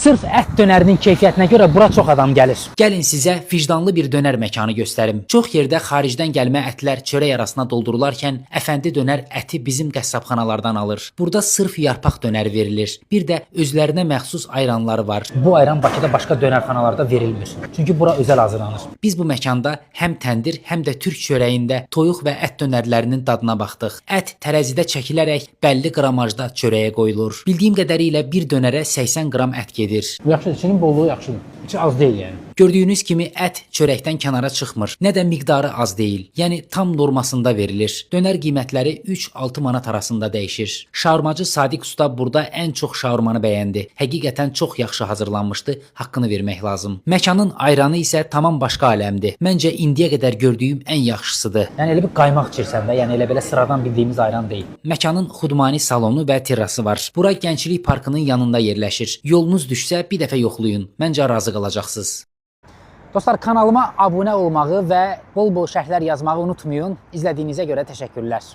Sırf ət dönərinin keyfiyyətinə görə bura çox adam gəlir. Gəlin sizə vicdanlı bir dönər məkanı göstərim. Çox yerdə xaricdən gəlmə ətlər çörək arasına doldurularkən əfəndi dönər əti bizim qəssabxanalardan alır. Burada sırf yarpaq dönəri verilir. Bir də özlərinə məxsus ayranları var. Bu ayran Bakıda başqa dönərxanalarda verilmir. Çünki bura özəl hazırlanır. Biz bu məkanda həm təndir, həm də türk çörəyində toyuq və ət dönərlərinin dadına baxdıq. Ət tərəzidə çəkilərək bəlli qramajda çörəyə qoyulur. Bildiyim qədərilə bir dönərə 80 qram ət gedir. Yaxşıdır, içinin bolluğu yaxşıdır. İçi az deyil yəni. Gördüyünüz kimi ət çörəkdən kənara çıxmır. Nə də miqdarı az deyil. Yəni tam normasında verilir. Dönər qiymətləri 3-6 manat arasında dəyişir. Şaurmacı Sadiq usta burada ən çox şaurmanı bəyəndi. Həqiqətən çox yaxşı hazırlanmışdı. Haqqını vermək lazım. Məkanın ayranı isə tamam başqa aləmdir. Məncə indiyə qədər gördüyüm ən yaxşısıdır. Yəni elə bir qaymaq içirsən də, yəni elə belə sıradan bildiyimiz ayran deyil. Məkanın xudmani salonu və terrası var. Bura Gənclik Parkının yanında yerləşir. Yolunuz düşsə bir dəfə yoxlayın. Məncə razı qalacaqsınız. Dostlar, kanalıma abunə olmağı və bol-bol şərhlər yazmağı unutmayın. İzlədiyinizə görə təşəkkürlər.